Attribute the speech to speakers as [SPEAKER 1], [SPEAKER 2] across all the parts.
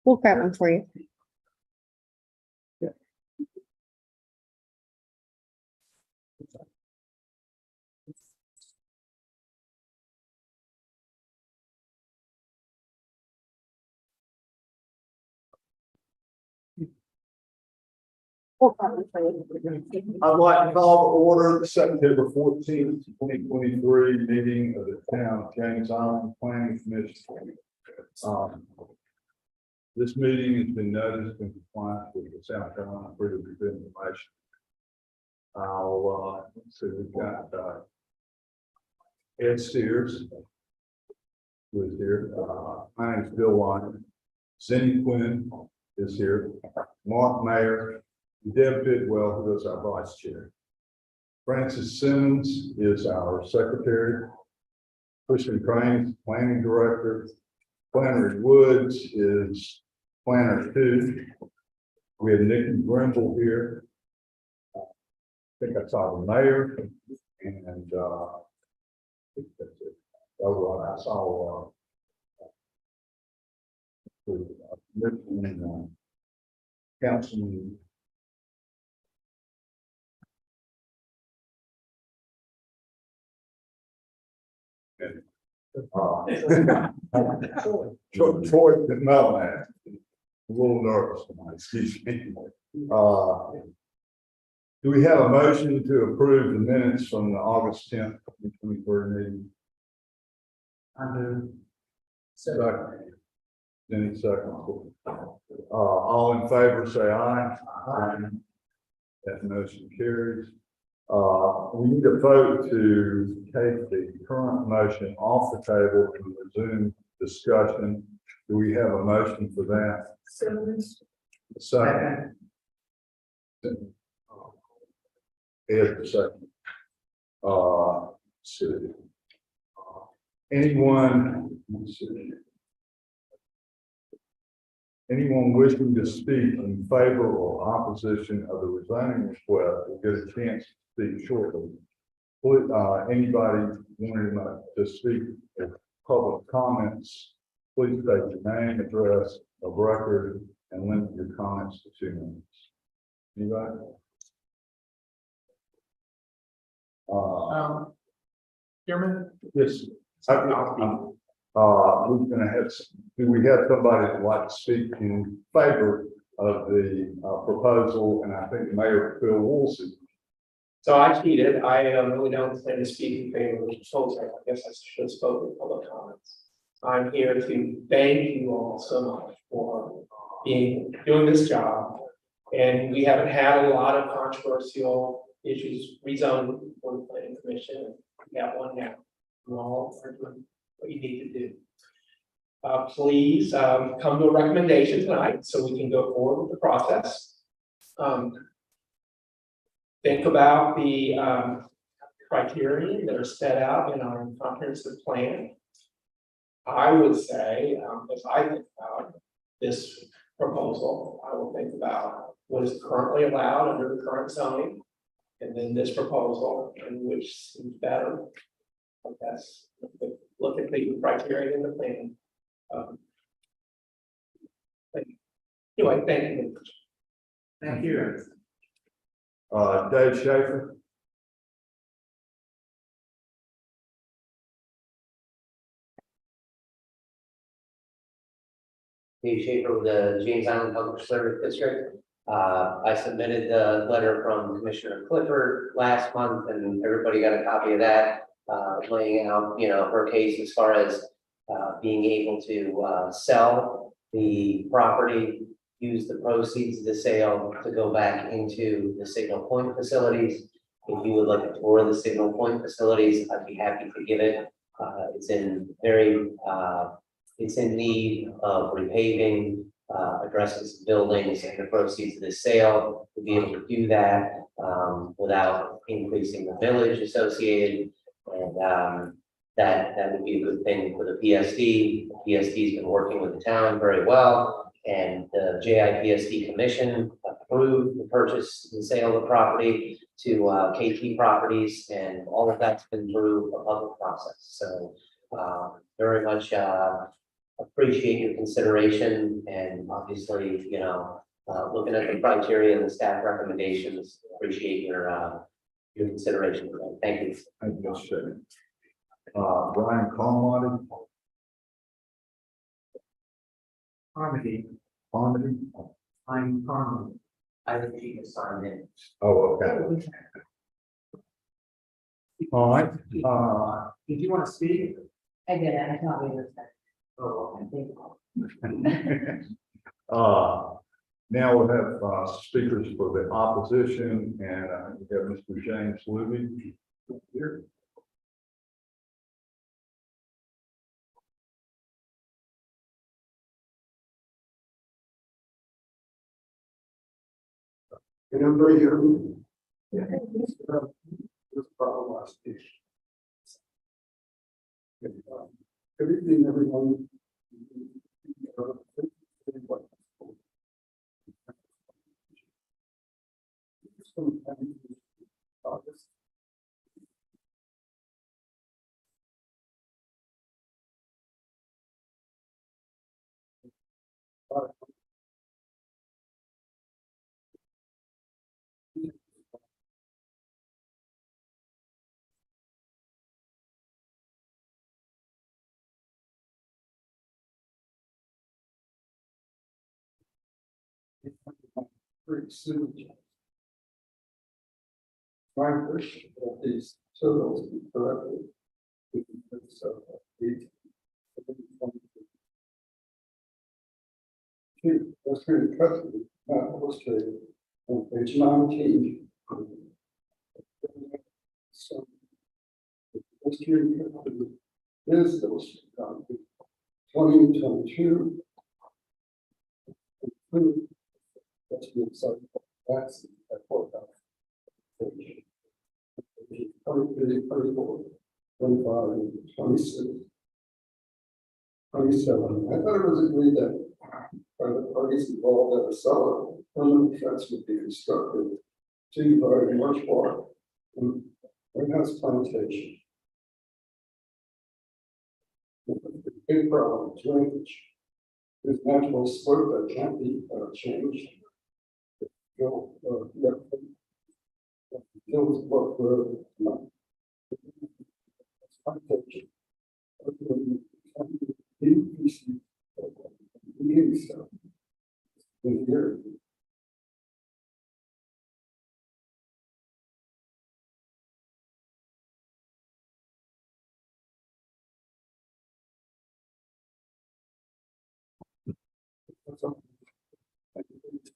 [SPEAKER 1] We'll grab one for you. We'll grab one for you.
[SPEAKER 2] I'd like to call to order the September 14th, 2023 meeting of the town of James Island Planning Commission. This meeting has been noticed in compliance with the South Carolina Freedom of Information. Let's see, we've got Ed Steers, who is here. My name is Bill Lyon. Cindy Quinn is here. Mark Mayer, Deb Bidwell, who is our vice chair. Francis Simmons is our secretary. Christian Crane, planning director. Flannery Woods is planner 2. We have Nikki Grimble here. I think I saw the mayor, and I think that's it. Oh, I saw Councilman. Troy Melman. A little nervous tonight, excuse me. Do we have a motion to approve the minutes from the August 10th, 2023 meeting? I do. Second. Any second? All in favor, say aye. Aye. That motion carries. We need a vote to take the current motion off the table and resume discussion. Do we have a motion for that? Second. Ed, the second. Let's see. Anyone wishing to speak in favor or opposition of the rezoning request will get a chance to speak shortly. Anybody wanting to speak in public comments, please state your name, address of record, and limit your comments to 2 minutes. Anybody?
[SPEAKER 3] Chairman?
[SPEAKER 2] Yes. We're going to have. Do we have somebody that would like to speak in favor of the proposal? And I think Mayor Phil Woolsey.
[SPEAKER 3] So I cheated. I really don't plan to speak in favor of the proposal. I guess I should have spoken in public comments. I'm here to thank you all so much for doing this job. And we haven't had a lot of controversial issues rezoning for the planning commission. We have one now. We're all doing what you need to do. Please come to a recommendation tonight so we can go forward with the process. Think about the criteria that are set out in our comprehensive plan. I would say, as I think about this proposal, I will think about what is currently allowed under the current zoning, and then this proposal, and which seems better. I guess look at the criteria in the plan. Anyway, thank you.
[SPEAKER 2] Thank you. Dave Schaefer.
[SPEAKER 4] Dave Schaefer with the James Island Public Service District. I submitted the letter from Commissioner Clifford last month, and everybody got a copy of that, laying out, her case as far as being able to sell the property, use the proceeds of the sale to go back into the Signal Point facilities. If you would like a tour of the Signal Point facilities, I'd be happy to give it. It's in need of repaving, addressing some buildings, and the proceeds of the sale to be able to do that without increasing the village associated, and that would be a good thing for the PSD. The PSD has been working with the town very well, and the JIPSD Commission approved the purchase and sale of the property to KT Properties, and all of that's been through a public process. So very much appreciate your consideration and obviously, looking at the criteria and the staff recommendations, appreciate your consideration. Thank you.
[SPEAKER 2] Thank you, Mr. Chairman. Brian Carmody.
[SPEAKER 5] Harmony,
[SPEAKER 2] Carmody.
[SPEAKER 5] I'm Harmony.
[SPEAKER 4] I think you can sign in.
[SPEAKER 2] Oh, okay. All right,
[SPEAKER 5] Did you want to speak?
[SPEAKER 1] I did, I thought we were.
[SPEAKER 5] Oh,
[SPEAKER 1] I think.
[SPEAKER 2] now we'll have, speakers for the opposition, and, we have Mr. James Luby here.
[SPEAKER 5] Can everybody hear me? Yeah. This problem last week. Good evening, everyone. Pretty soon. My wish that these totals be corrected. That's really custody, not illustrated on page 19. So. History is illustrated on page 2022. That's the exciting. That's that 4,000. 23, 24, 25, 26, 27. I thought it was agreed that by the parties involved that the seller permanent fence would be constructed to divide March Park and Warehouse Plantation. The big problem is drainage. There's natural slope that can't be changed. Hills Brook Road. In here.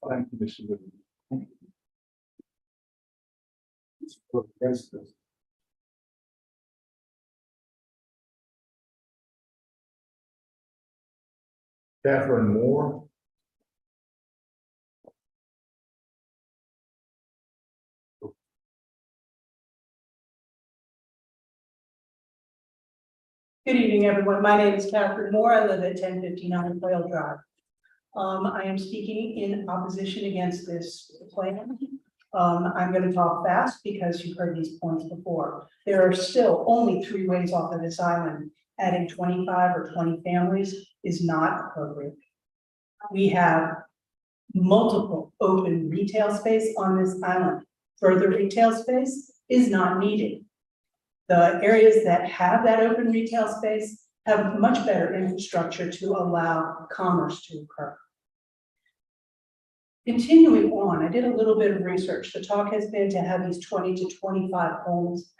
[SPEAKER 2] Thank you, Mr. Luby.
[SPEAKER 5] Against this.
[SPEAKER 2] Catherine Moore.
[SPEAKER 6] Good evening, everyone. My name is Catherine Moore. I live at 1059 Quail Drive. I am speaking in opposition against this plan. I'm going to talk fast because you've heard these points before. There are still only 3 ways off of this island. Adding 25 or 20 families is not appropriate. We have multiple open retail space on this island. Further retail space is not needed. The areas that have that open retail space have much better infrastructure to allow commerce to occur. Continuing on, I did a little bit of research. The talk has been to have these 20 to 25 homes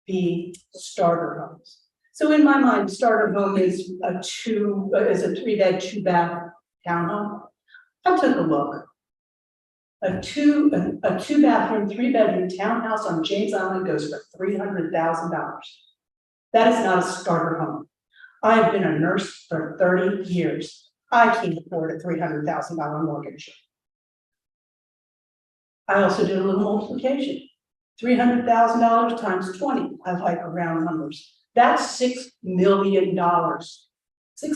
[SPEAKER 6] be starter homes. So in my mind, starter home is a 3-bed, 2-bath townhome. I took a look. A two bathroom, 3-bedroom townhouse on James Island goes for $300,000. That is not a starter home. I have been a nurse for 30 years. I can't afford a $300,000 mortgage. I also did a little multiplication. $300,000 times 20, I like round numbers. That's $6 million. $6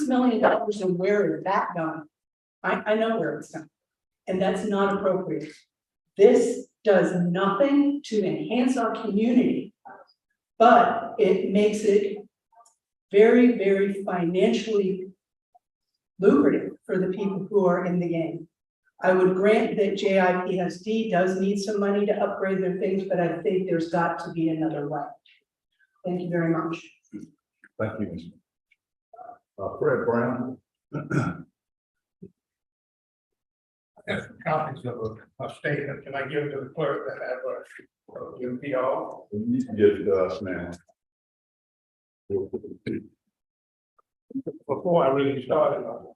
[SPEAKER 6] million, and where is that going? I know where it's going. And that's not appropriate. This does nothing to enhance our community, but it makes it very, very financially lucrative for the people who are in the game. I would grant that JIPSD does need some money to upgrade their things, but I think there's got to be another way. Thank you very much.
[SPEAKER 2] Thank you, Ms. Fred Brown.
[SPEAKER 7] Have copies of a statement, can I give it to the clerk that have a UPR?
[SPEAKER 2] You can give it to us now.
[SPEAKER 7] Before I really started the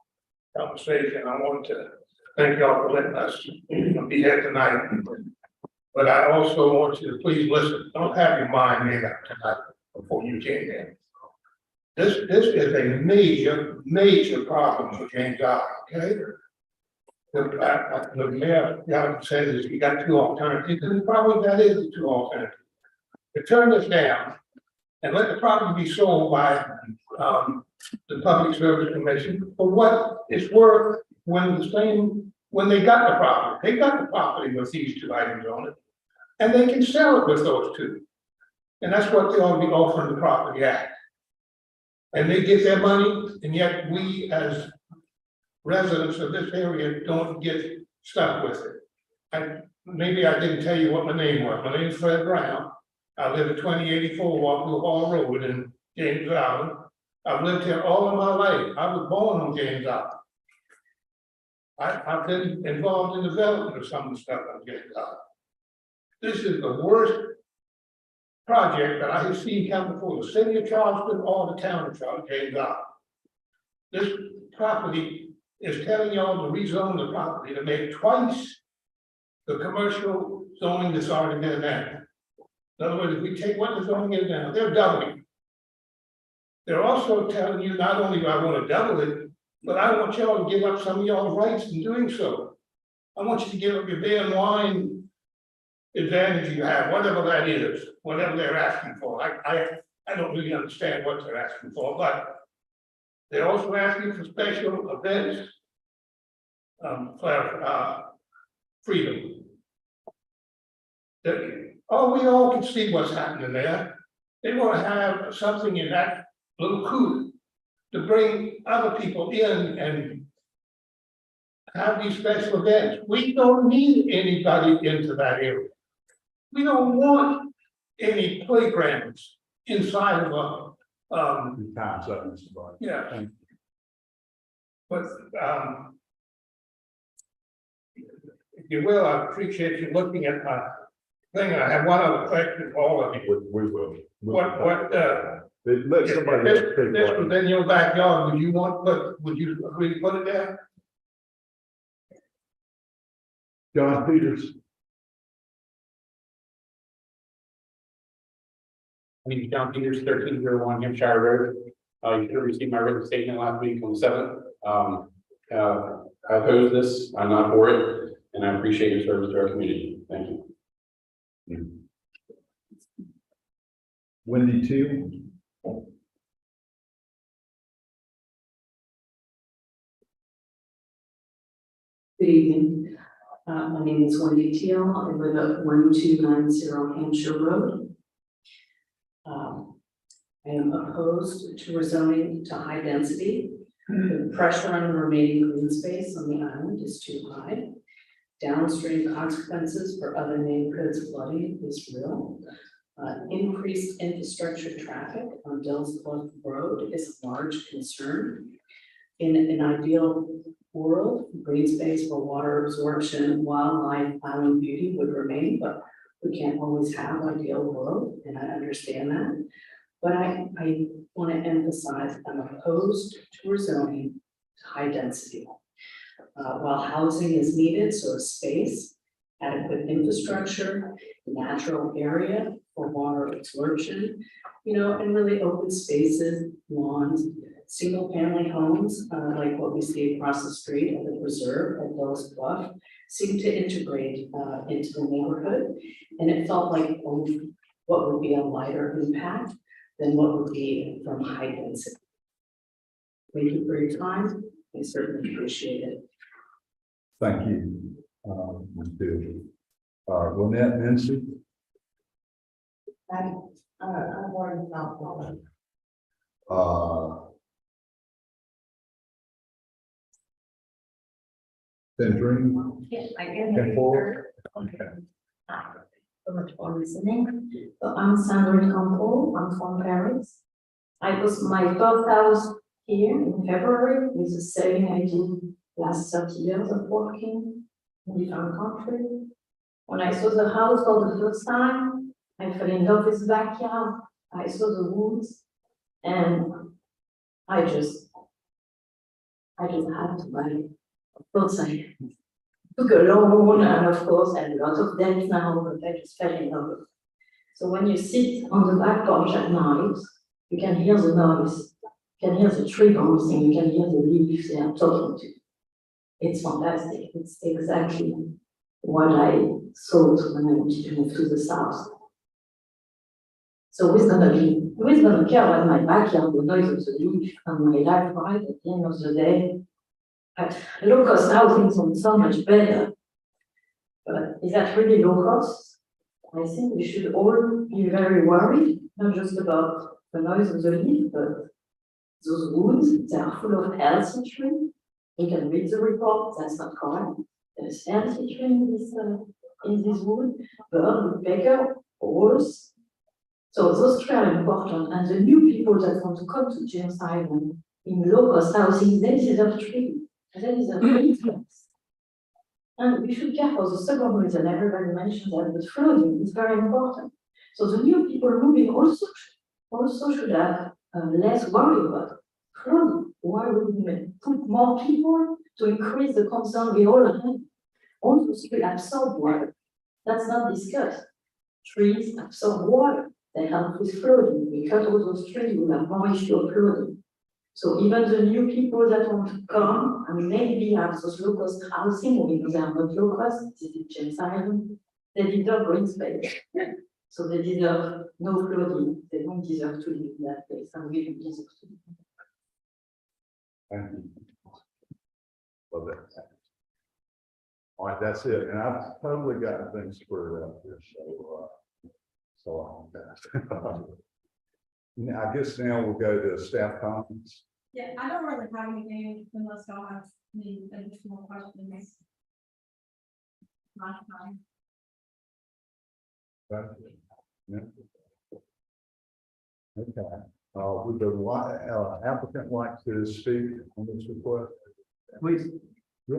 [SPEAKER 7] conversation, I want to thank y'all for letting us be here tonight. But I also want you to please listen, don't have your mind made up tonight before you came in. This is a major problem for James Island, okay? The mayor, said is you got two alternatives, and probably that is the two alternatives. To turn this down and let the property be sold by the Public Service Commission for what it's worth when they got the property. They got the property with these two items on it, and they can sell it with those two. And that's what they ought to be offering the property at. And they get their money, and yet we as residents of this area don't get stuck with it. Maybe I didn't tell you what my name was. My name is Fred Brown. I live at 2084 Walkley Hall Road in James Island. I've lived here all of my life. I was born on James Island. I've been involved in development of some of the stuff on James Island. This is the worst project that I have seen come before the city of Charleston or the town of Charleston, James Island. This property is telling y'all to rezone the property to make twice the commercial zoning that's already been there. In other words, if we take what the zoning is now, they're doubling. They're also telling you not only do I want to double it, but I want y'all to give up some of y'all's rights in doing so. I want you to give up your beer and wine advantage you have, whatever that is, whatever they're asking for. I don't really understand what they're asking for, but they're also asking for special events for freedom. We all can see what's happening there. They want to have something in that little coop to bring other people in and have these special events. We don't need anybody into that area. We don't want any playgrounds inside of a
[SPEAKER 2] Time's up, Mr. Barr.
[SPEAKER 7] yeah.
[SPEAKER 2] Thank
[SPEAKER 7] But if you will, I appreciate you looking at my thing. I have one other question for all of you.
[SPEAKER 2] We will.
[SPEAKER 7] If
[SPEAKER 2] Let somebody else take
[SPEAKER 7] this was
[SPEAKER 2] one.
[SPEAKER 7] in your backyard, would you agree to put it there?
[SPEAKER 2] John Peters.
[SPEAKER 8] My name is John Peters, 1301 Hampshire Road. You should have received my written statement last week on the 7th. I oppose this, I'm not for it, and I appreciate your service to our community. Thank you.
[SPEAKER 2] Wendy Teal.
[SPEAKER 1] Good evening. My name is Wendy Teal. I live at 1290 Hampshire Road. I am opposed to rezoning to high density. The pressure on the remaining green space on the island is too high. Downstream consequences for other neighborhoods flooding is real. Increased infrastructure traffic on Dells Bluff Road is a large concern. In an ideal world, green space for water absorption, wildlife, island beauty would remain, but we can't always have ideal world, and I understand that. But I want to emphasize I'm opposed to rezoning to high density. While housing is needed, so is space, adequate infrastructure, natural area for water absorption, and really open spaces, lawns, single family homes, like what we see across the street at the preserve at Dells Bluff, seem to integrate into the neighborhood. And it felt like what would be a lighter impact than what would be from high density. Thank you for your time. I certainly appreciate it.
[SPEAKER 2] Thank you. Ms. Teal. Lynette Mincy.
[SPEAKER 1] I've already found one.
[SPEAKER 2] Sandrine,
[SPEAKER 9] Yeah, I can
[SPEAKER 2] Can
[SPEAKER 9] hear
[SPEAKER 2] forward.
[SPEAKER 9] you.
[SPEAKER 2] Okay.
[SPEAKER 9] Hi, so much for listening. So I'm Sandrine Campo, I'm from Paris. I was my first house here in February with the same I did last 30 years of working in different countries. When I saw the house for the first time, I fell in love with the backyard. I saw the woods, and I just had to buy it. Of course, I took a loan, and of course, I had a lot of debt now, but I just fell in love with it. So when you sit on the back porch at night, you can hear the noise, you can hear the tree bouncing, you can hear the leaves they are talking to you. It's fantastic. It's exactly what I thought when I wanted to move to the south. So who's gonna care about my backyard, the noise of the leaf and my life, right? At the end of the day, at low cost housing sounds so much better. But is that really low cost? I think we should all be very worried, not just about the noise of the leaf, but those woods, they are full of healthy trees. You can read the report, that's not correct. There's healthy tree in this wood, bird, woodpecker, owls. So those trees are important, and the new people that want to come to James Island in low-cost housing, they deserve trees, they deserve trees. And we should care for the second reason, everybody mentioned that, but flooding is very important. So the new people moving also should have less worry about flooding. Why would we put more people to increase the concern we all have? Also, will absorb water. That's not discussed. Trees absorb water. They help with flooding. We cut all those trees, we have more issue of flooding. So even the new people that want to come and maybe have those low-cost housing, because they are not low-cost, this is James Island, they deserve green space. So they deserve no flooding. They don't deserve to live in that place, and we don't deserve to live in that.
[SPEAKER 2] Thank you. Love that. All right, that's it. And I've totally got things squared out here, so now, I guess now we'll go to staff comments.
[SPEAKER 10] Yeah, I don't really have anything unless y'all have any additional questions. Last time.
[SPEAKER 2] Right? Yeah. Okay, would the applicant like to speak on this request?
[SPEAKER 11] Please.
[SPEAKER 2] Yeah.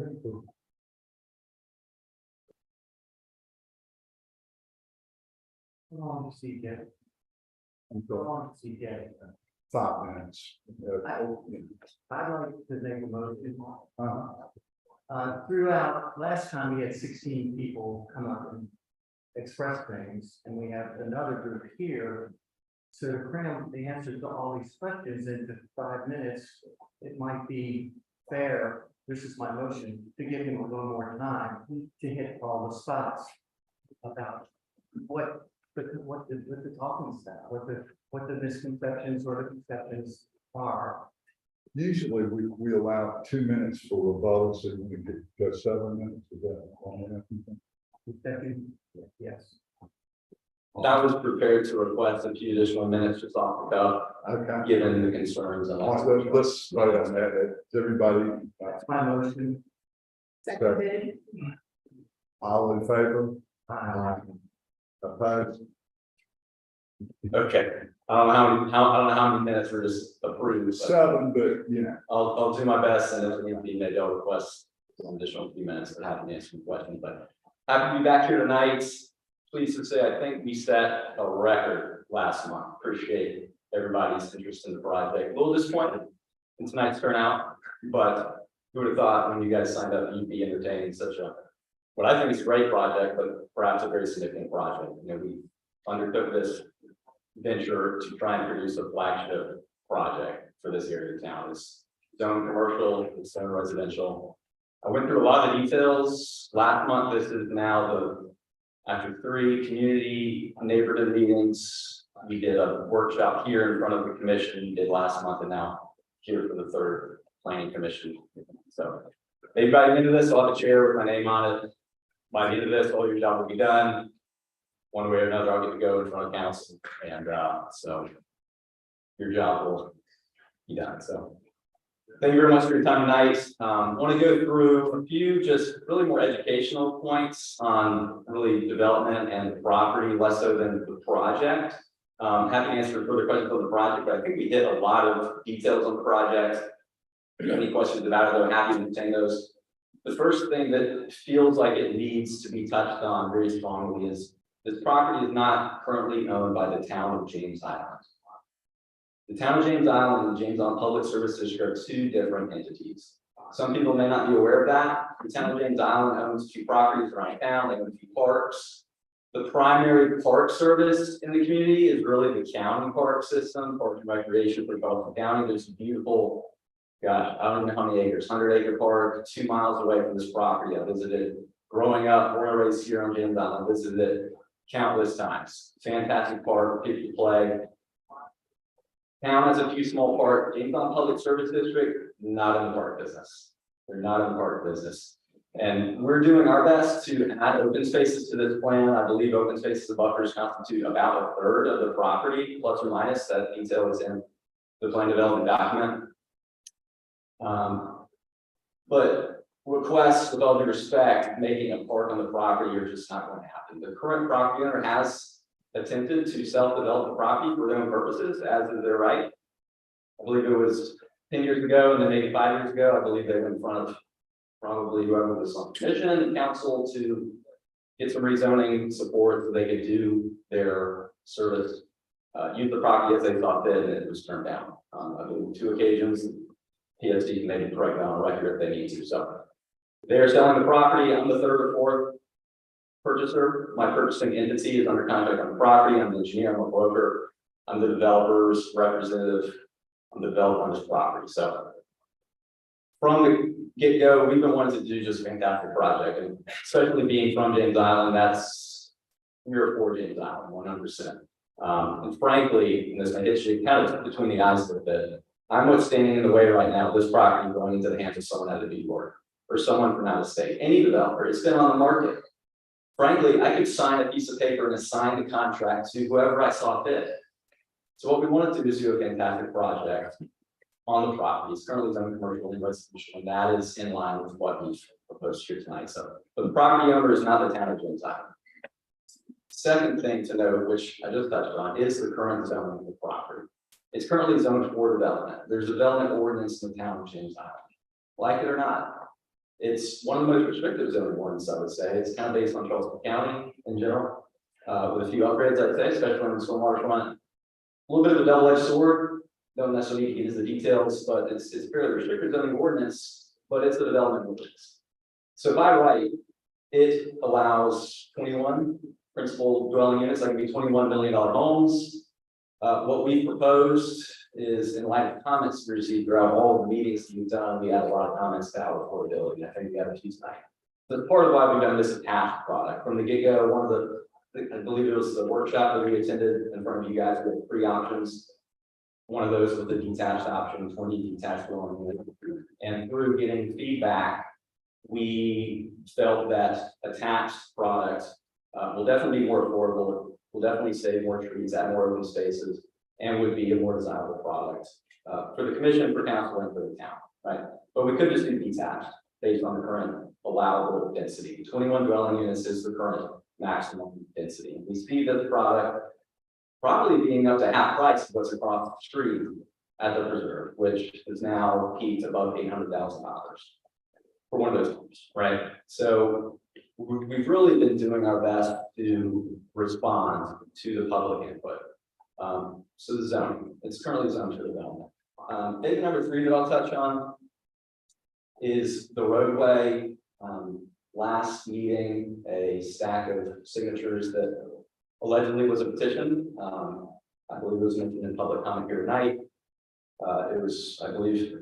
[SPEAKER 11] How long does he get?
[SPEAKER 2] I'm
[SPEAKER 11] How
[SPEAKER 2] sorry.
[SPEAKER 11] long does he get?
[SPEAKER 2] 5 minutes.
[SPEAKER 11] I'd like to make a motion.
[SPEAKER 2] Uh,
[SPEAKER 11] Throughout, last time we had 16 people come up and express things, and we have another group here. So to cram the answers to all these questions into 5 minutes, it might be fair, this is my motion, to give him a little more time to hit all the spots about what the talking style, what the misconceptions or the conceptions are.
[SPEAKER 2] Usually we allow 2 minutes for rebuttal, so we can go 7 minutes. Is that long enough?
[SPEAKER 11] Yes.
[SPEAKER 12] I was prepared to request a few additional minutes just off the cuff,
[SPEAKER 2] Okay.
[SPEAKER 12] given the concerns of.
[SPEAKER 2] All right, let's vote on that. Is everybody,
[SPEAKER 11] That's my motion.
[SPEAKER 10] Seconded.
[SPEAKER 2] all in favor? Opposed?
[SPEAKER 12] Okay, I don't know how many minutes were just approved, but
[SPEAKER 2] 7, but you know.
[SPEAKER 12] I'll do my best, and if need be, maybe I'll request some additional few minutes to have me answer some questions, but happy to be back here tonight. Pleased to say, I think we set a record last month. Appreciate everybody's interest in the project. A little disappointed in tonight's turnout, but who would have thought when you guys signed up, you'd be entertaining such a, what I think is a great project, but perhaps a very significant project. You know, we undertook this venture to try and produce a flagship project for this area of town. It's zone commercial, it's zone residential. I went through a lot of the details last month. This is now after 3 community neighborhood meetings. We did a workshop here in front of the commission, we did last month, and now here for the 3rd planning commission. So maybe by the end of this, I'll have a chair with my name on it. By the end of this, all your job will be done. One way or another, I'll get to go in front of council, and so your job will be done. So Thank you very much for your time tonight. I want to go through a few just really more educational points on really development and the property, less so than the project. Happy to answer further questions on the project, but I think we hit a lot of details on the project. If you have any questions about it, though, happy to entertain those. The first thing that feels like it needs to be touched on very strongly is this property is not currently owned by the town of James Island. The town of James Island and the James Island Public Service District are two different entities. Some people may not be aware of that. The town of James Island owns 2 properties around town, they own 2 parks. The primary park service in the community is really the county park system, Parks and Recreation for Charleston County. There's a beautiful, gosh, I don't know how many acres, 100-acre park, 2 miles away from this property. I visited growing up, born and raised here on James Island, visited it countless times. Fantastic park, people to play. Town has a few small parks. James Island Public Service District, not in the park business. They're not in the park business. And we're doing our best to add open spaces to this plan. I believe open spaces and buffers constitute about 1/3 of the property, plus or minus. That detail is in the plan development document. But requests, with all due respect, making a park on the property are just not going to happen. The current property owner has attempted to self-develop the property for their own purposes, as is their right. I believe it was 10 years ago, and then maybe 5 years ago, I believe they were in front of probably whoever was on commission and council to get some rezoning support so they could do their service, use the property as they thought fit, and it was turned down. I believe 2 occasions. PSD can maybe correct that on record if they need to. So they're selling the property. I'm the 3rd or 4th purchaser. My purchasing entity is under contract on the property. I'm the engineer, I'm a broker, I'm the developer's representative, I'm the developer on this property. So from the get-go, we've been wanting to do just a fantastic project, and especially being from James Island, that's we are for James Island 100%. And frankly, and this may hit you kind of between the eyes a little bit, I'm what's standing in the way right now of this property going into the hands of someone out of New York or someone from out of state, any developer. It's been on the market. Frankly, I could sign a piece of paper and assign the contract to whoever I saw fit. So what we wanted to do is do a fantastic project on the property. It's currently zoned commercial and residential, and that is in line with what we've proposed here tonight. So, but the property owner is not the town of James Island. Second thing to note, which I just touched on, is the current zoning of the property. It's currently zoned for development. There's a development ordinance in the town of James Island. Like it or not, it's one of the most restrictive zoning ordinances, I would say. It's kind of based on Charleston County in general, with a few upgrades, I'd say, especially on the stormwater front. A little bit of a double-edged sword. Don't necessarily need to get into the details, but it's fairly restrictive zoning ordinance, but it's a development ordinance. So by right, it allows 21 principal dwelling units, that can be $21 million homes. What we proposed is, in light of comments we received throughout all of the meetings that we've done, we had a lot of comments about affordability. I think we had a few tonight. That's part of why we've done this attached product from the get-go. One of the, I believe it was the workshop that we attended in front of you guys with 3 options. One of those was the detached option, 20 detached dwelling units. And through getting feedback, we felt that attached product will definitely be more affordable, will definitely save more trees, add more open spaces, and would be a more desirable product for the commission, for council, and for the town, right? But we could just do detached based on the current allowable density. 21 dwelling units is the current maximum density. We see this product probably being up to half price of what's across the street at the preserve, which is now peaked above $800,000 for one of those homes, right? So we've really been doing our best to respond to the public input. So the zoning, it's currently zoned for development. Maybe number 3 that I'll touch on is the roadway. Last meeting, a stack of signatures that allegedly was a petition. I believe it was mentioned in public comment here tonight. It was, I believe,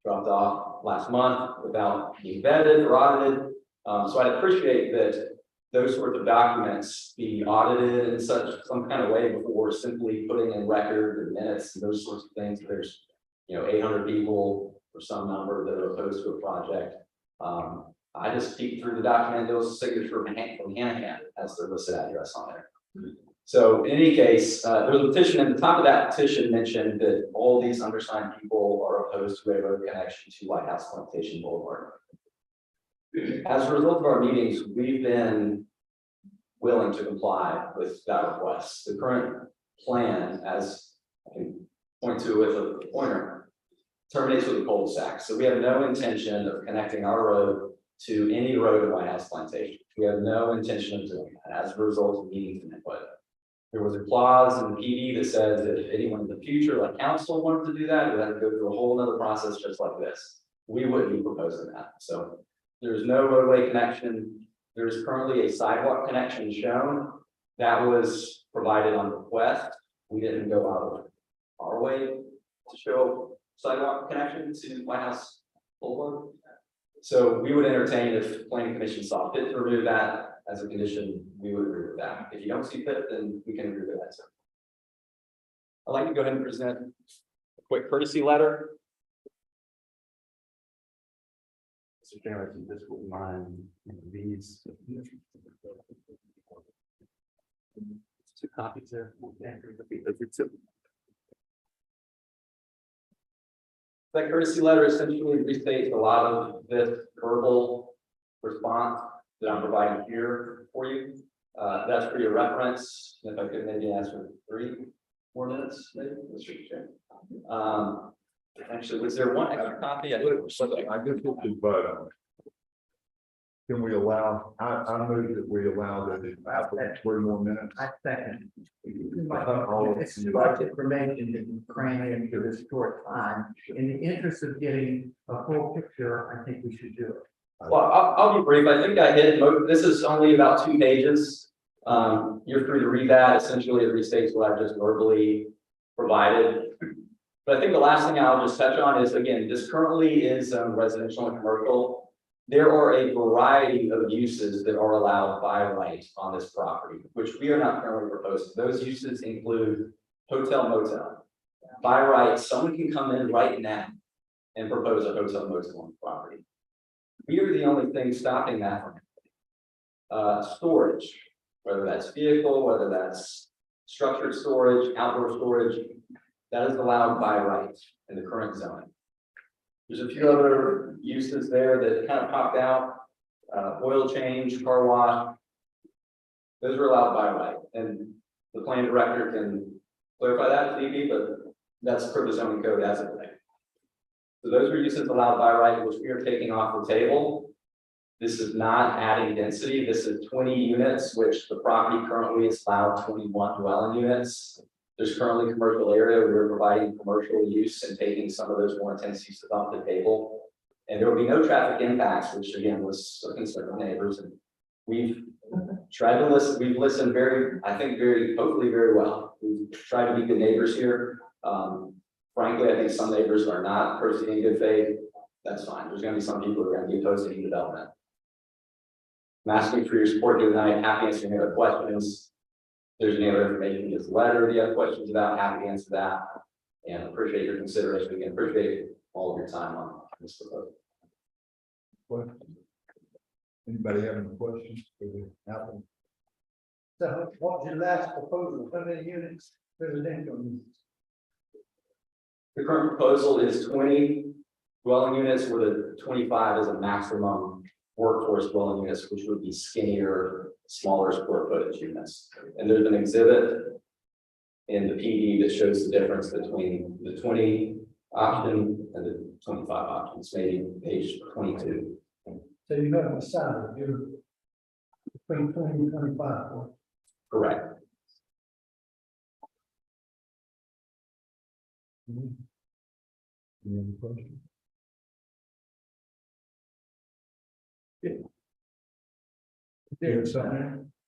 [SPEAKER 12] dropped off last month without being vetted or audited. So I'd appreciate that those sorts of documents be audited in some kind of way before simply putting in record and minutes and those sorts of things. There's 800 people or some number that are opposed to a project. I just peeked through the document. There was a signature from Hanahan as their listed address on there. So in any case, there was a petition, at the top of that petition mentioned that all these undersigned people are opposed to a road connection to White House Plantation Boulevard. As a result of our meetings, we've been willing to comply with that request. The current plan, as I can point to with a pointer, terminates with a cul-de-sac. So we have no intention of connecting our road to any road in White House Plantation. We have no intention of doing that as a result of meetings and input. There was a clause in the PD that says that if anyone in the future, like council, wanted to do that, it would have to go through a whole other process just like this. We wouldn't be proposing that. So there's no roadway connection. There's currently a sidewalk connection shown that was provided on request. We didn't go out of our way to show sidewalk connection to White House Boulevard. So we would entertain if the planning commission saw fit to remove that as a condition, we would agree with that. If you don't see fit, then we can agree with that. So I'd like to go ahead and present a quick courtesy letter. Mr. Chairman, if you just wouldn't mind these. Two copies there. That courtesy letter essentially restates a lot of this verbal response that I'm providing here for you. That's for your reference. If I could maybe ask for 3 more minutes, maybe, Mr. Chair. Actually, was there one extra copy? I
[SPEAKER 2] guess we could vote on it. Can we allow, I move that we allow the applicant 3 more minutes.
[SPEAKER 11] I second. It's too much information to cram into this short time. In the interest of getting a full picture, I think we should do it.
[SPEAKER 12] Well, I'll be brief. I think I hit this is only about 2 pages. You're free to read that. Essentially, it restates what I've just verbally provided. But I think the last thing I'll just touch on is, again, this currently is residential and commercial. There are a variety of uses that are allowed by right on this property, which we are not currently proposing. Those uses include hotel motel. By right, someone can come in right now and propose a hotel motel on the property. We are the only thing stopping that from storage, whether that's vehicle, whether that's structured storage, outdoor storage, that is allowed by right in the current zoning. There's a few other uses there that kind of popped out, oil change, car wash. Those are allowed by right, and the planning director can clarify that to DP, but that's per the zoning code as of today. So those are uses allowed by right, which we are taking off the table. This is not adding density. This is 20 units, which the property currently is allowed 21 dwelling units. There's currently commercial area. We're providing commercial use and taking some of those more intense uses off the table. And there will be no traffic impacts, which again was a concern of neighbors. And we've tried to listen. We've listened hopefully very well. We've tried to be good neighbors here. Frankly, I think some neighbors are not proceeding in good faith. That's fine. There's going to be some people who are going to be opposed to any development. I'm asking for your support here tonight. Happy to answer any other questions. If there's any other information, just letter if you have questions about, happy to answer that. And appreciate your consideration. Again, appreciate all of your time on this proposal.
[SPEAKER 2] Anybody have any questions for the applicant?
[SPEAKER 11] So what's your last proposal? How many units residential?
[SPEAKER 12] The current proposal is 20 dwelling units, where the 25 is a maximum workforce dwelling units, which would be skinnier, smaller square footage units. And there's an exhibit in the PD that shows the difference between the 20 option and the 25 options, maybe page 22.
[SPEAKER 11] So you have decided you're between 20 and 25.
[SPEAKER 12] Correct.
[SPEAKER 2] Any other questions?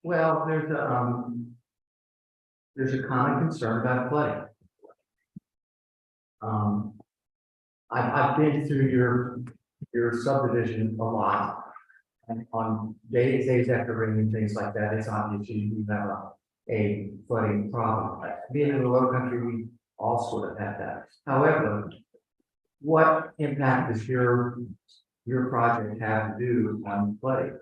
[SPEAKER 11] Well, there's a common concern about flooding. I've been through your subdivision a lot. And on days after rain and things like that, it's obvious you have a flooding problem. Being in the low country, we all sort of have that. However, what impact does your project have to do on flooding?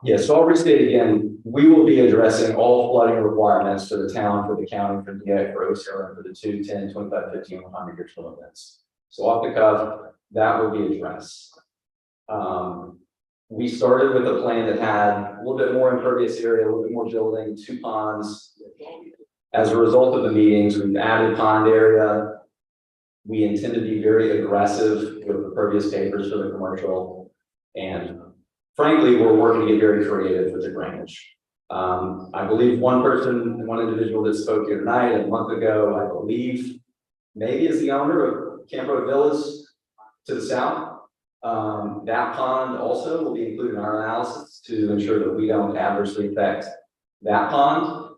[SPEAKER 12] Yeah, so I'll restate again, we will be addressing all flooding requirements for the town, for the county, for the for OCR, and for the 2, 10, 25, 15, 100 year flow events. So off the cuff, that will be addressed. We started with a plan that had a little bit more impervious area, a little bit more building, 2 ponds. As a result of the meetings, we've added pond area. We intend to be very aggressive with the pervious papers for the commercial. And frankly, we're working to get very creative with the drainage. I believe one individual that spoke here tonight, a month ago, I believe, maybe is the owner of Camp Road Villas to the south. That pond also will be included in our analysis to ensure that we don't adversely affect that pond.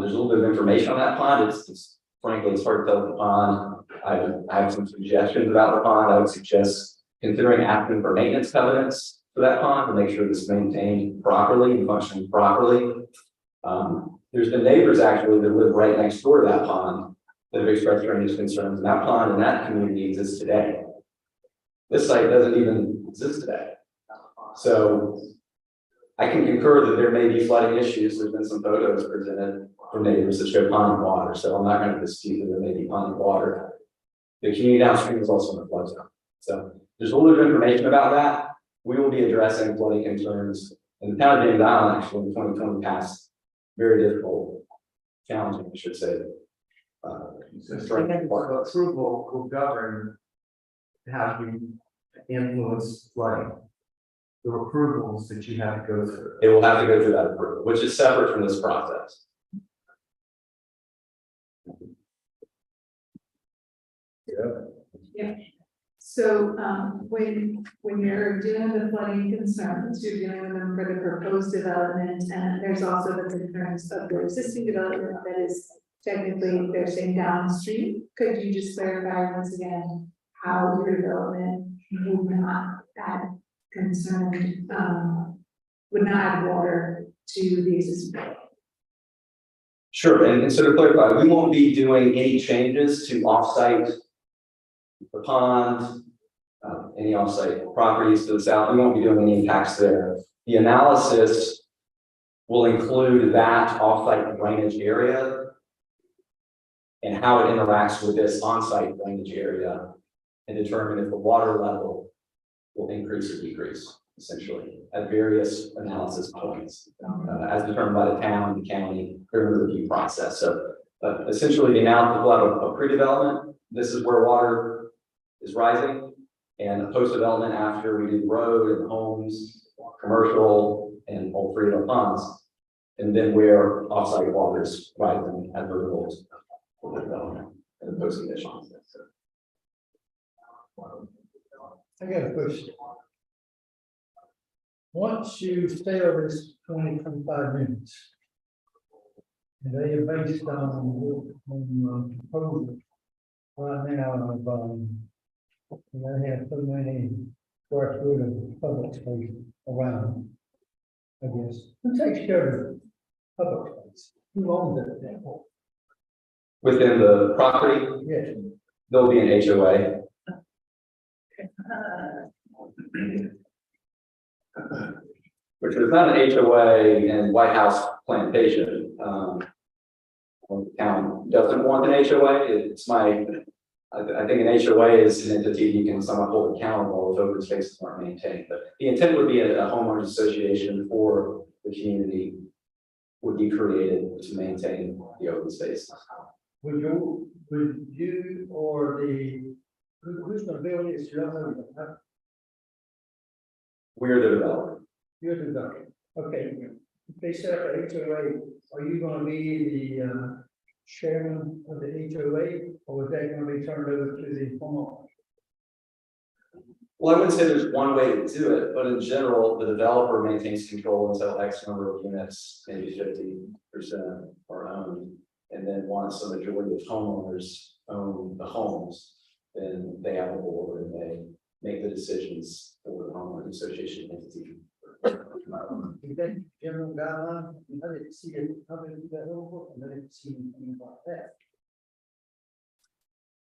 [SPEAKER 12] There's a little bit of information on that pond. It's frankly, it's hard to tell the pond. I have some suggestions about the pond. I would suggest considering asking for maintenance covenants for that pond to make sure it's maintained properly and functioning properly. There's been neighbors actually that live right next door to that pond that have expressed drainage concerns, and that pond in that community exists today. This site doesn't even exist today. So I can concur that there may be flooding issues. There's been some photos presented from neighbors that show pond water, so I'm not going to dispute that there may be pond water. The community downstream is also in a flood zone. So there's a little bit of information about that. We will be addressing flooding concerns. And the town of James Island actually in 2020 passed very difficult, challenging, I should say.
[SPEAKER 11] Approval will govern how you influence flooding. The approvals that you have to go through.
[SPEAKER 12] It will have to go through that approval, which is separate from this process.
[SPEAKER 10] Yeah. So, when you're dealing with flooding concerns, you're dealing with them for the proposed development, and there's also the concerns of the existing development that is technically, they're saying downstream. Could you just clarify once again how your development would not add concern, would not add water to the existing development?
[SPEAKER 12] Sure, and so to clarify, we won't be doing any changes to offsite the pond, any offsite properties to the south. We won't be doing any impacts there. The analysis will include that offsite drainage area and how it interacts with this on-site drainage area and determine if the water level will increase or decrease, essentially, at various analysis points, as determined by the town, the county, during the review process. So essentially, the analysis will have a pre-development. This is where water is rising, and a post-development after we do the road and the homes, commercial, and all 3 of the ponds, and then where offsite water is rising as a result of the development and the post-conditions.
[SPEAKER 5] I got a question. Once you stay over this 25 minutes, and they are based on proposal right now of they have so many square foot of public space around, I guess. Who takes care of public space? Who owns it?
[SPEAKER 12] Within the property,
[SPEAKER 5] Yes.
[SPEAKER 12] there'll be an HOA. Which is not an HOA in White House Plantation. The town doesn't want an HOA. It's I think an HOA is an entity you can somewhat hold accountable if open spaces aren't maintained. But the intent would be a homeowners association for the community would be created to maintain the open space.
[SPEAKER 5] Would you or who's gonna build this?
[SPEAKER 12] We're the developer.
[SPEAKER 5] You're the doctor. Okay, if they set up a HOA, are you gonna be the chairman of the HOA, or is that gonna be turned over to the homeowner?
[SPEAKER 12] Well, I wouldn't say there's one way to do it, but in general, the developer maintains control until X number of units, maybe 50% are owned. And then once the majority of homeowners own the homes, then they have a board and they make the decisions for the homeowners association entity.
[SPEAKER 5] Is that general guideline? I didn't see it, I didn't do that over, and I didn't see anything about that.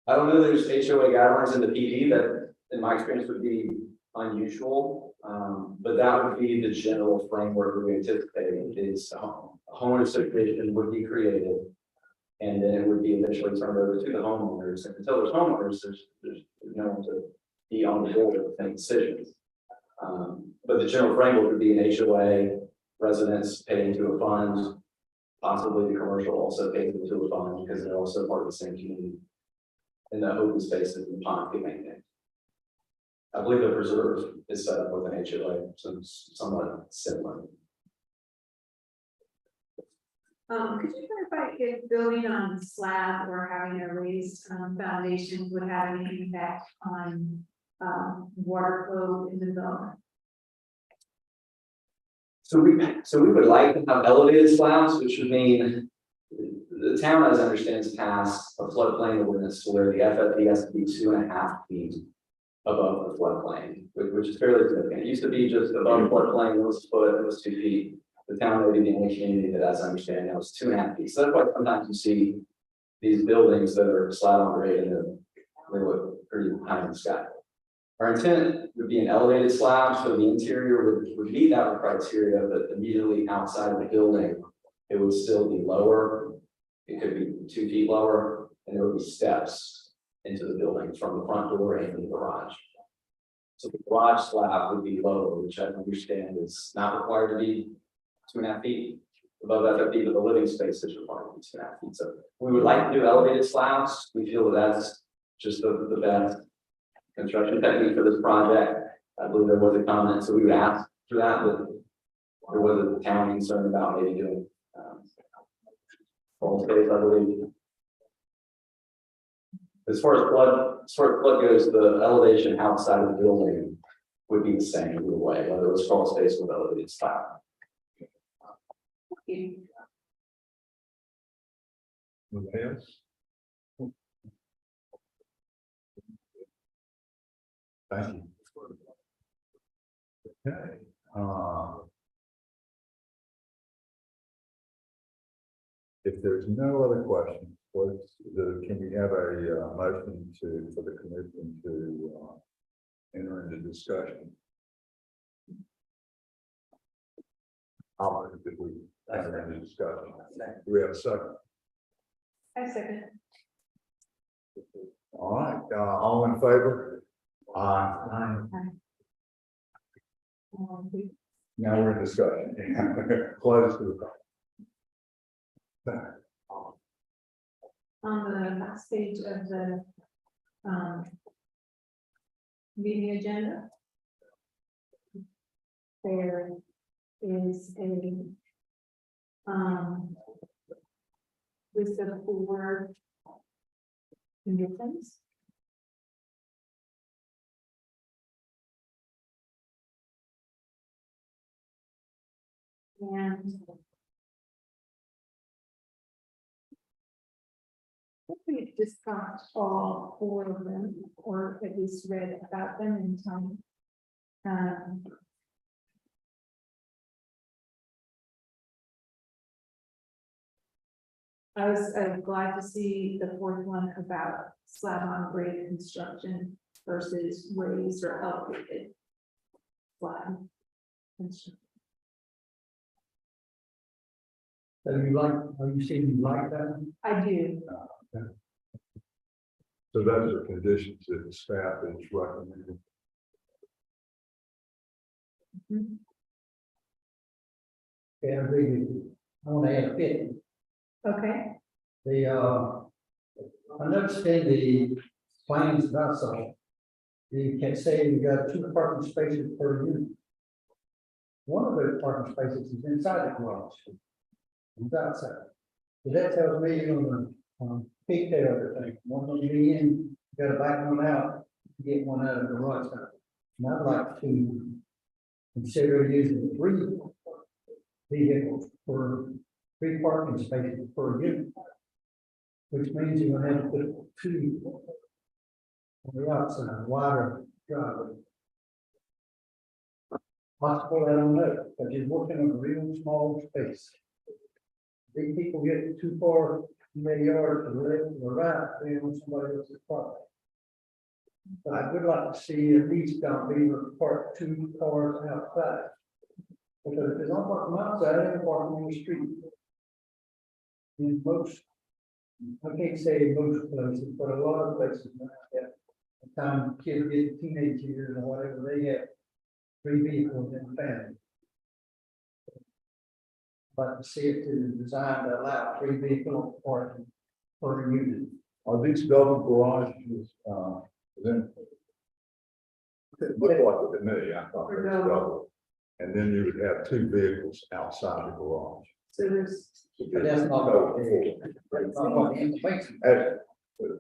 [SPEAKER 12] I don't know, there's HOA guidelines in the PD that, in my experience, would be unusual, but that would be the general framework we anticipate is a homeowner association would be created. And then it would be eventually turned over to the homeowners, and until there's homeowners, there's no one to be on the board to make decisions. But the general framework would be an HOA, residents pay into a fund, possibly the commercial also pays into a fund because they're also part of the same community. And the open spaces and pond get maintained. I believe the preserve is set up with an HOA, so it's somewhat similar.
[SPEAKER 10] Could you clarify if building on slab or having a raised foundation would have any impact on water flow in the building?
[SPEAKER 12] So we would like to have elevated slabs, which would mean the town, as I understand, has passed a floodplain ordinance where the FFP has to be 2.5 feet above the floodplain, which is fairly significant. It used to be just above floodplain, it was a foot, it was 2 feet. The town may be the only community that, as I understand, now is 2.5 feet. So that's why sometimes you see these buildings that are slab on grade and they look pretty high in the sky. Our intent would be an elevated slab, so the interior would meet that criteria, but immediately outside of the building, it would still be lower. It could be 2 feet lower, and there would be steps into the building from the front door and the garage. So the garage slab would be lower, which I understand is not required to be 2.5 feet above FFP, but the living space is required to be 2.5 feet. So we would like to do elevated slabs. We feel that that's just the best construction technique for this project. I believe there was a comment, so we would ask for that, but there was a town concern about maybe doing full space, I believe. As far as flood goes, the elevation outside of the building would be the same either way, whether it was crawl space or elevated slab.
[SPEAKER 2] Anything else? Thank you. Okay, if there's no other questions, can we have a motion for the commission to enter into discussion? I'll move that we enter into discussion. Do we have a second?
[SPEAKER 10] I second.
[SPEAKER 2] All right, all in favor? Aye. Now we're in discussion. Close to the call.
[SPEAKER 10] On the last page of the meeting agenda, there is a list of 4 conditions. And I think we've discussed all 4 of them, or at least read about them in time. I was glad to see the 4th one about slab on grade construction versus raised or elevated slab construction.
[SPEAKER 5] So are you saying you like that?
[SPEAKER 10] I do.
[SPEAKER 2] So those are conditions that the staff is recommending.
[SPEAKER 10] Mhm.
[SPEAKER 5] Yeah, I agree with you. I want to add a 5th.
[SPEAKER 10] Okay,
[SPEAKER 5] I understand the plans that I saw. You can say you got 2 parking spaces per unit. One of those parking spaces is inside the garage. It's outside. So that tells me on the pigtail thing, one will be in, you got to back one out, get one out of the garage. And I'd like to consider using 3 vehicles for 3 parking spaces per unit. Which means you're gonna have to put 2 on the outside, wider driveway. Possible, I don't know, but you're working on a real small space. These people get too far in their yard to the left or the right, they on somebody else's property. But I would like to see at least be park 2 cars outside. Because if they don't park them outside, they park them on the street. In most, I can't say most places, but a lot of places, now, yeah. The time kids get teenage years or whatever, they have 3 vehicles in the family. But to see it to design to allow 3 vehicle parking per unit.
[SPEAKER 2] Are these double garages, then? It looked like it to me, I thought it was double. And then you would have 2 vehicles outside the garage.
[SPEAKER 10] So there's,
[SPEAKER 5] But that's not what the information.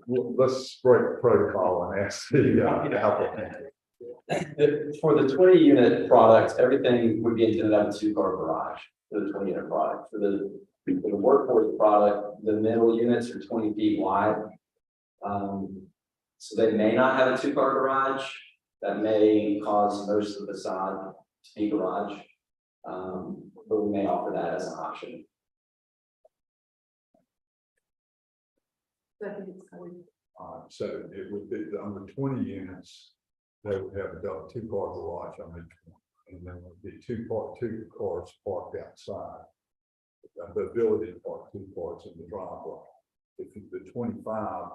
[SPEAKER 2] Well, let's break protocol and ask the applicant.
[SPEAKER 12] For the 20-unit product, everything would be intended to have a 2-car garage for the 20-unit product. For the workforce product, the middle units are 20 feet wide. So they may not have a 2-car garage. That may cause most of the facade to be garage. But we may offer that as an option.
[SPEAKER 10] I think it's covered.
[SPEAKER 2] So it would be, on the 20 units, they would have a double 2-car garage on each one. And then would be 2 cars parked outside. The ability to park 2 cars in the driveway. If it's the 25,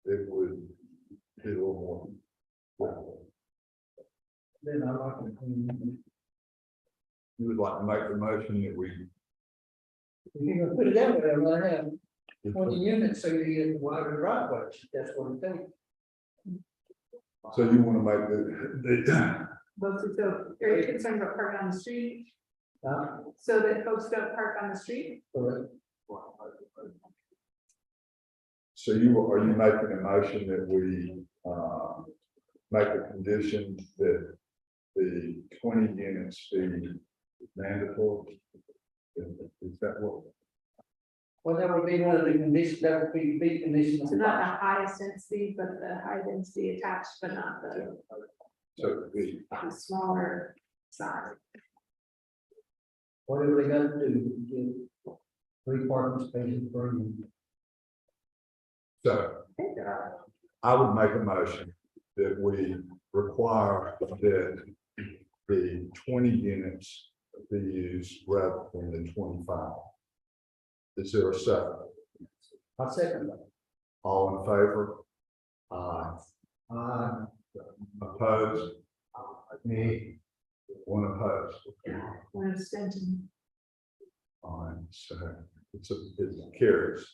[SPEAKER 2] it would be a little more.
[SPEAKER 5] Then I like to.
[SPEAKER 2] You would like to make the motion that we.
[SPEAKER 5] If you're gonna put it that way, I'm gonna have 20 units, so you get wider driveways, that's what I'm thinking.
[SPEAKER 2] So you want to make the
[SPEAKER 10] Mostly, so are you concerned about parking on the street, so that folks don't park on the street?
[SPEAKER 5] Correct.
[SPEAKER 2] So are you making a motion that we, make a condition that the 20 units be mandatory? Is that what?
[SPEAKER 5] Well, that would be one of the conditions, that would be big conditions.
[SPEAKER 10] So not the highest density, but the high density attached, but not the
[SPEAKER 2] So the,
[SPEAKER 10] smaller size.
[SPEAKER 5] Whatever they got to do to get 3 parking spaces per unit.
[SPEAKER 2] so
[SPEAKER 10] I think there are.
[SPEAKER 2] I would make a motion that we require that the 20 units be used rather than the 25. Is there a second?
[SPEAKER 5] I second that.
[SPEAKER 2] All in favor? Opposed? Me. One opposed.
[SPEAKER 10] One abstention.
[SPEAKER 2] All right, so it carries.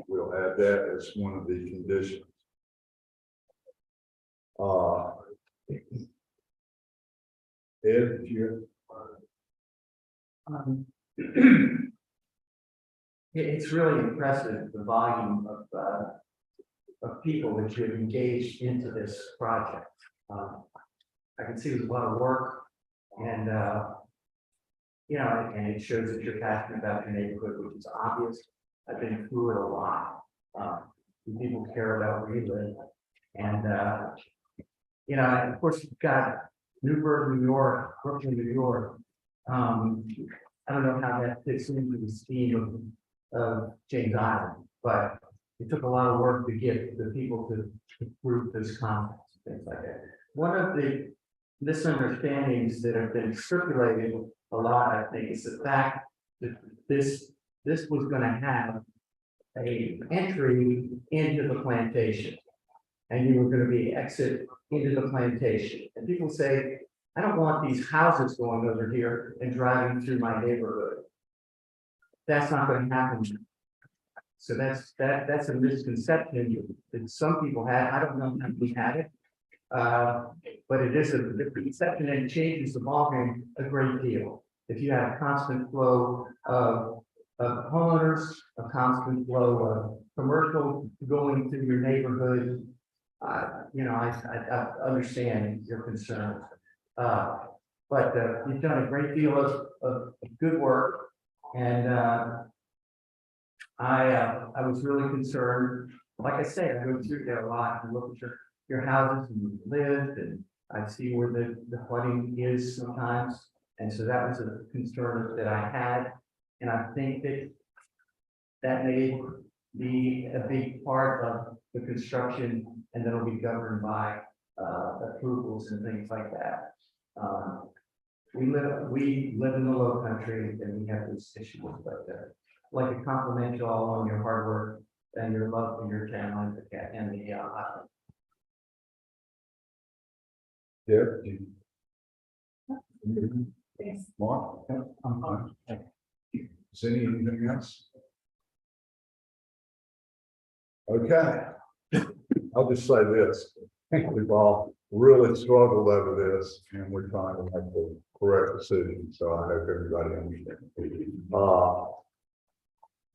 [SPEAKER 2] We'll add that as one of the conditions. Ed, you.
[SPEAKER 11] It's really impressive, the volume of people that you have engaged into this project. I can see there's a lot of work and, and it shows that you're passionate about your neighborhood, which is obvious. I've been through it a lot. People care about where you live. And, and of course, you've got Newburgh, New York, Brooklyn, New York. I don't know how that fits into the scheme of James Island, but it took a lot of work to get the people to approve this conference, things like that. One of the misunderstandings that have been circulated a lot, I think, is the fact that this was going to have a entry into the plantation, and you were going to be exit into the plantation. And people say, I don't want these houses going over here and driving through my neighborhood. That's not going to happen. So that's a misconception that some people had. I don't know if we had it. But it is a conception, and it changes the ballgame a great deal. If you have a constant flow of homeowners, a constant flow of commercial going through your neighborhood, I understand your concerns. But you've done a great deal of good work, and I was really concerned. Like I say, I go through there a lot and look at your houses and you live, and I see where the flooding is sometimes. And so that was a concern that I had. And I think that may be a big part of the construction and that'll be governed by, approvals and things like that. We live in the low country and we have this issue, but, like to compliment you all on your hard work and your love for your town and the, island.
[SPEAKER 2] Deb,
[SPEAKER 10] Thanks.
[SPEAKER 2] Mark? I'm fine. Is anything else? Okay. I'll just say this, I think we've all really struggled over this and we're trying to make the correct decision, so I hope everybody understands.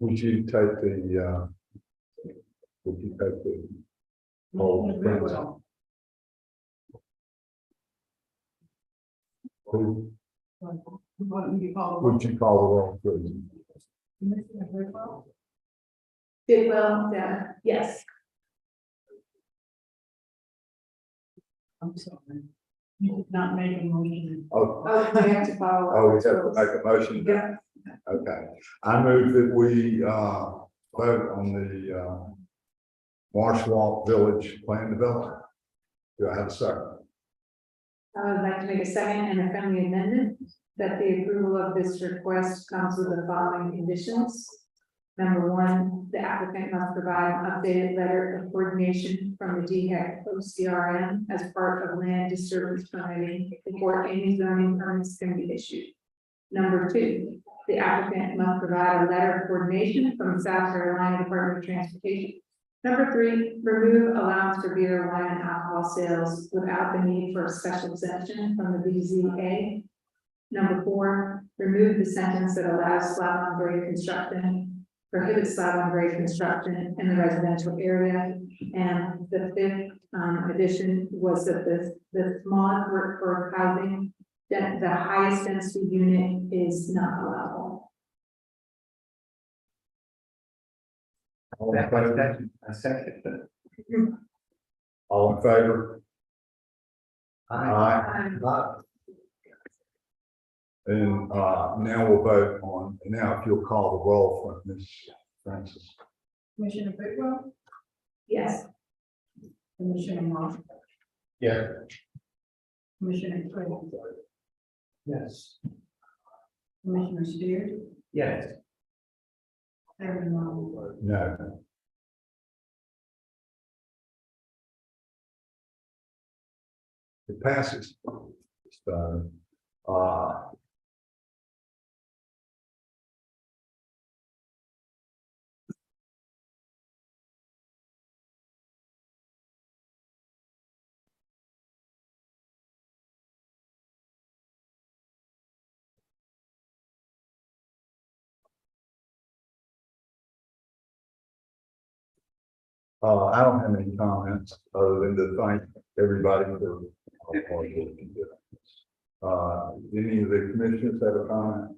[SPEAKER 2] Would you take the, poll? Who- Would you call the roll, please?
[SPEAKER 10] Bidwell, Deb, yes.
[SPEAKER 6] I'm sorry. You did not make a motion.
[SPEAKER 2] Oh,
[SPEAKER 10] Oh, we have to follow.
[SPEAKER 2] oh, we have to make a motion.
[SPEAKER 10] Yeah.
[SPEAKER 2] Okay, I move that we, vote on the, Marsh Walk Village Plan Development. Do I have a second?
[SPEAKER 10] I would like to make a second and a friendly amendment that the approval of this request comes with the following conditions. Number one, the applicant must provide an updated letter of coordination from the DHEC OCRM as part of land disturbance permitting before any zoning permits can be issued. Number two, the applicant must provide a letter of coordination from the South Carolina Department of Transportation. Number three, remove allowance for beer, wine, and alcohol sales without the need for a special exemption from the BZA. Number four, remove the sentence that allows slab on grade construction, prohibits slab on grade construction in the residential area. And the fifth addition was that the small workforce housing, that the highest density unit is not allowable.
[SPEAKER 2] All in favor?
[SPEAKER 11] I second that.
[SPEAKER 2] All in favor?
[SPEAKER 11] Aye.
[SPEAKER 2] And, now we'll vote on, now if you'll call the roll for Ms. Francis.
[SPEAKER 6] Commissioner Bidwell,
[SPEAKER 10] Yes.
[SPEAKER 6] Commissioner Moss,
[SPEAKER 2] Yeah.
[SPEAKER 6] Commissioner Clayton,
[SPEAKER 11] Yes.
[SPEAKER 6] Commissioner Spears,
[SPEAKER 11] Yes.
[SPEAKER 6] Chairman Moore.
[SPEAKER 2] No. It passes. So, I don't have any comments other than to thank everybody for all the hard work you did. Any of the commissioners have a comment?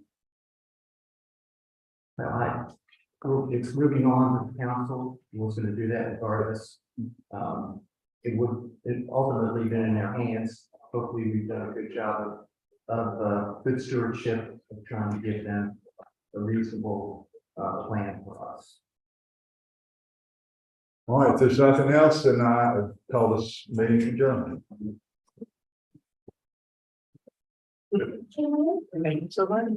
[SPEAKER 11] It's moving on to the council, we're going to do that regardless. It ultimately been in their hands, hopefully we've done a good job of good stewardship of trying to give them a reasonable, plan for us.
[SPEAKER 2] All right, if there's nothing else, then I call this meeting adjourned.
[SPEAKER 3] Thank you so much.